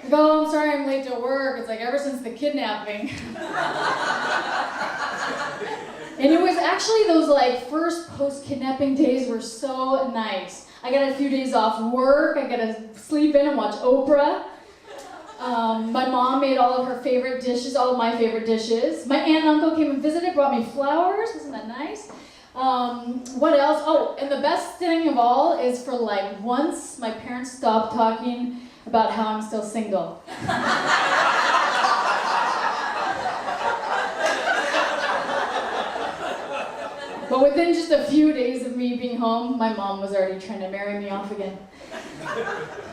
I go, oh, I'm sorry I'm late to work. It's like ever since the kidnapping. And it was actually those like first post-kidnapping days were so nice. I got a few days off work. I got to sleep in and watch Oprah. My mom made all of her favorite dishes, all of my favorite dishes. My aunt and uncle came and visited, brought me flowers. Wasn't that nice? What else? Oh, and the best thing of all is for like once my parents stopped talking about how I'm still single. But within just a few days of me being home, my mom was already trying to marry me off again.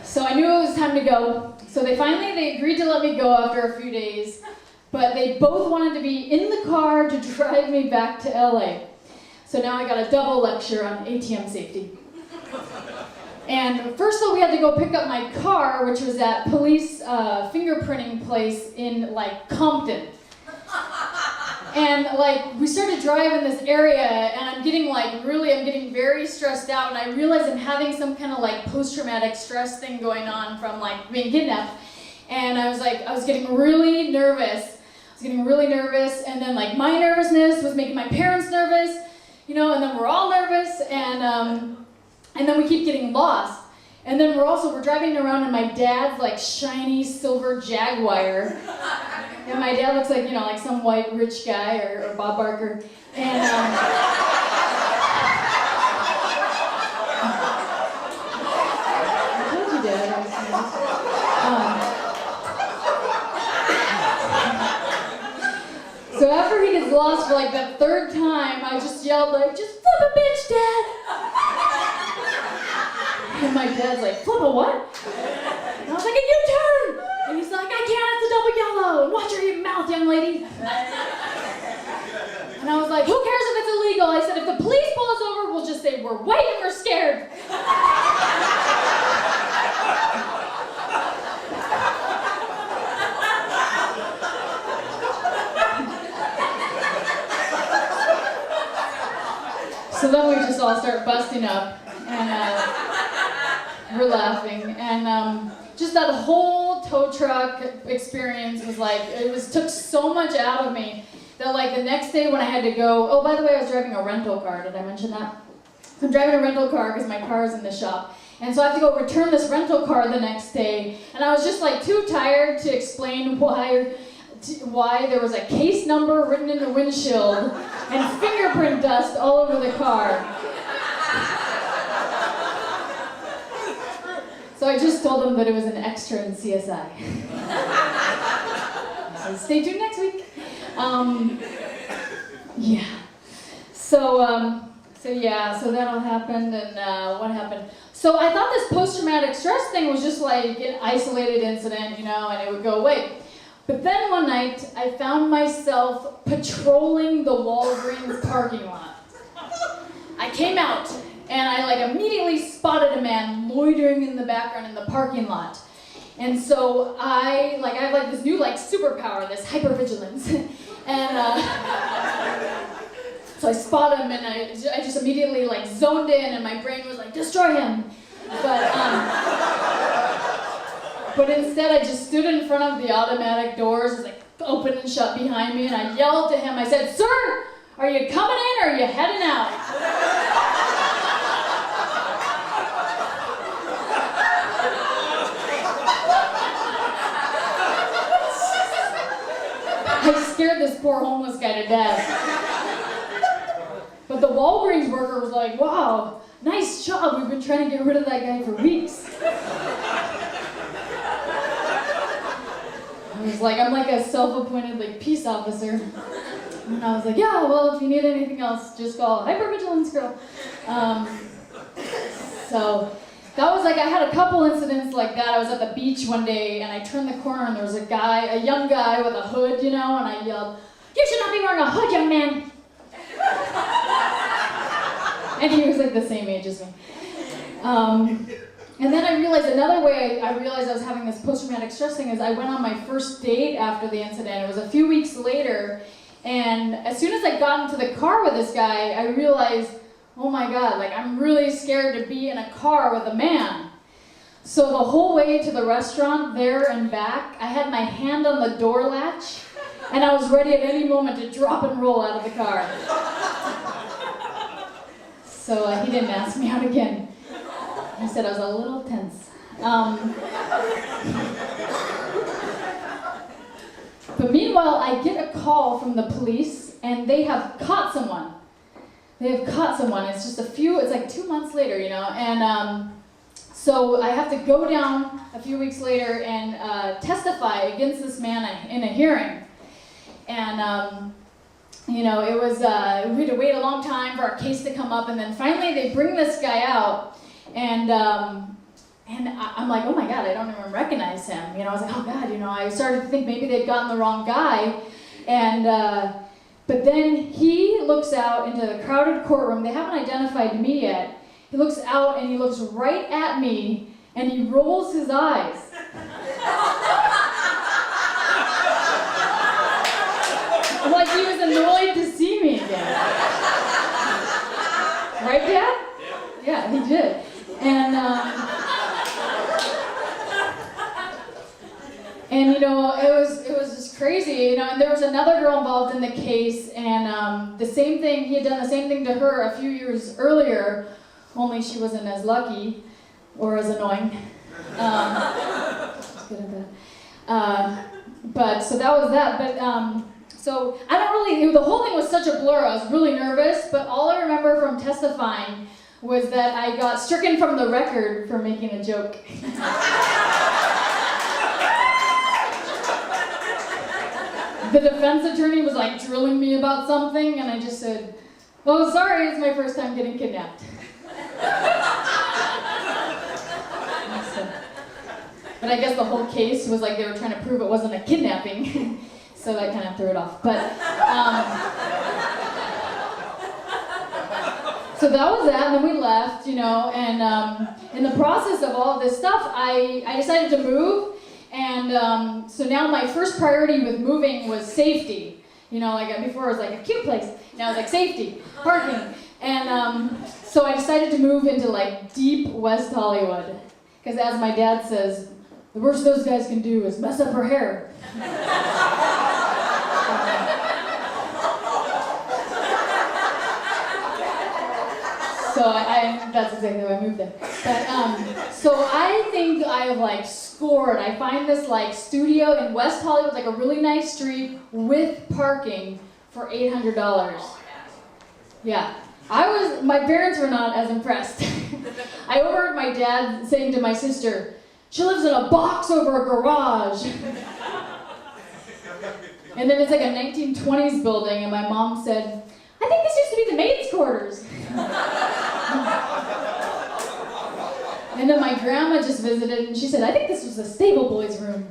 So I knew it was time to go. So they agreed to let me go after a few days, but they both wanted to be in the car to drive me back to LA. So now I got a double lecture on ATM safety. And first of all, we had to go pick up my car, which was at police fingerprinting place in like Compton. And like we started driving this area, and I'm getting very stressed out, and I realize I'm having some kind of like post-traumatic stress thing going on from like being kidnapped. And I was getting really nervous. And then like my nervousness was making my parents nervous, and then we're all nervous, and then we keep getting lost. And then we're driving around in my dad's like shiny silver Jaguar. And my dad looks like, like some white rich guy or Bob Barker. And I told you, Dad. So after he gets lost for like the third time, I just yelled like, just flip a bitch, Dad! And my dad's like, flip a what? And I was like, a U-turn! And he's like, I can't, it's a double yellow. Watch your mouth, young lady. And I was like, who cares if it's illegal? I said, if the police pull us over, we'll just say we're white and we're scared. So then we just all start busting up, and we're laughing, and just that whole tow truck experience was like, took so much out of me that like the next day when I had to go, oh, by the way, I was driving a rental car, did I mention that? I'm driving a rental car because my car is in the shop, and so I have to go return this rental car the next day, and I was just like too tired to explain why there was a case number written in the windshield and fingerprint dust all over the car. So I just told them that it was an extra in CSI. So stay tuned next week. Yeah. So that all happened, and what happened? So I thought this post-traumatic stress thing was just like an isolated incident, and it would go away. But then one night, I found myself patrolling the Walgreens parking lot. I came out, and I like immediately spotted a man loitering in the background in the parking lot. And so I have like this new like superpower, this hypervigilance. And so I spot him, and I just immediately like zoned in, and my brain was like, destroy him. But instead, I just stood in front of the automatic doors, it's like open and shut behind me, and I yelled to him. I said, "Sir, are you coming in or are you heading out?" I scared this poor homeless guy to death. But the Walgreens worker was like, "Wow, nice job. We've been trying to get rid of that guy for weeks." I was like, I'm like a self-appointed like peace officer. And I was like, yeah, well, if you need anything else, just call Hypervigilance Girl. So that was like, I had a couple incidents like that. I was at the beach one day, and I turned the corner, and there was a young guy with a hood, and I yelled, "You should not be wearing a hood, young man!" And he was like the same age as me. And then I realized another way I realized I was having this post-traumatic stress thing is I went on my first date after the incident. It was a few weeks later, and as soon as I got into the car with this guy, I realized, oh my God, like I'm really scared to be in a car with a man. So the whole way to the restaurant, there and back, I had my hand on the door latch, and I was ready at any moment to drop and roll out of the car. So he didn't ask me out again. He said I was a little tense. But meanwhile, I get a call from the police, and they have caught someone. It's just it's like 2 months later, and so I have to go down a few weeks later and testify against this man in a hearing. And, it was, we had to wait a long time for our case to come up, and then finally they bring this guy out, and I'm like, oh my God, I don't even recognize him. I was like, oh God, I started to think maybe they'd gotten the wrong guy, and, but then he looks out into the crowded courtroom. They haven't identified me yet. He looks out and he looks right at me and he rolls his eyes. Like he was annoyed to see me again. Right, Dad? Yeah, he did. And it was just crazy, and there was another girl involved in the case, and he had done the same thing to her a few years earlier, only she wasn't as lucky or as annoying. Good at that. But so that was that. But so I don't really. The whole thing was such a blur. I was really nervous. But all I remember from testifying was that I got stricken from the record for making a joke. The defense attorney was like drilling me about something, and I just said, "Oh, sorry, it's my first time getting kidnapped." But I guess the whole case was like they were trying to prove it wasn't a kidnapping, so that kind of threw it off. But so that was that, and then we left, and in the process of all of this stuff, I decided to move. And so now my first priority with moving was safety. Like before it was like a cute place. Now it's like safety, parking. And so I decided to move into like deep West Hollywood. Because as my dad says, the worst those guys can do is mess up her hair. So that's exactly why I moved there. But so I think I have scored. I find this studio in West Hollywood, a really nice street with parking for $800. Yeah, my parents were not as impressed. I overheard my dad saying to my sister, "She lives in a box over a garage." And then it's like a 1920s building, and my mom said, "I think this used to be the maids' quarters." And then my grandma just visited, and she said, "I think this was the stable boy's room."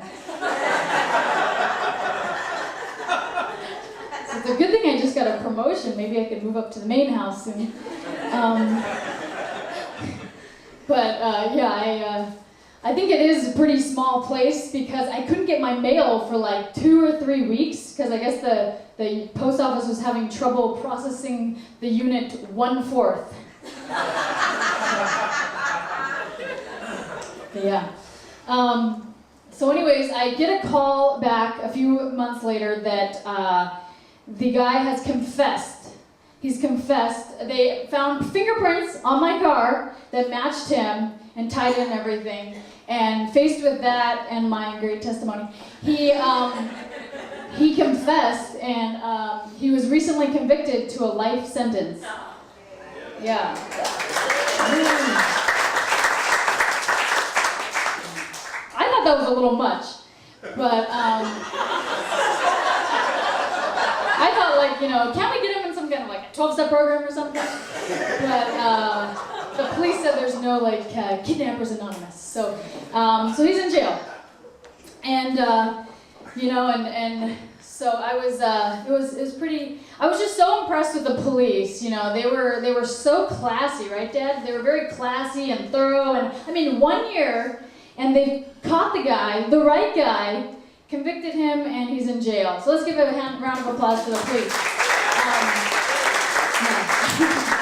So it's a good thing I just got a promotion. Maybe I could move up to the main house soon. I think it is a pretty small place because I couldn't get my mail for 2 or 3 weeks because I guess the post office was having trouble processing the unit 1/4. Yeah. So anyways, I get a call back a few months later that the guy has confessed. He's confessed. They found fingerprints on my car that matched him and tied in everything. And faced with that and my great testimony, he confessed, and he was recently convicted to a life sentence. Yeah. I thought that was a little much, but I thought can't we get him in some kind of a 12-step program or something? But the police said there's no Kidnappers Anonymous, so he's in jail, and so I was it was pretty. I was just so impressed with the police. They were so classy, right, Dad? They were very classy and thorough, and 1 year, and they caught the guy, the right guy, convicted him, and he's in jail. So let's give a round of applause for the police.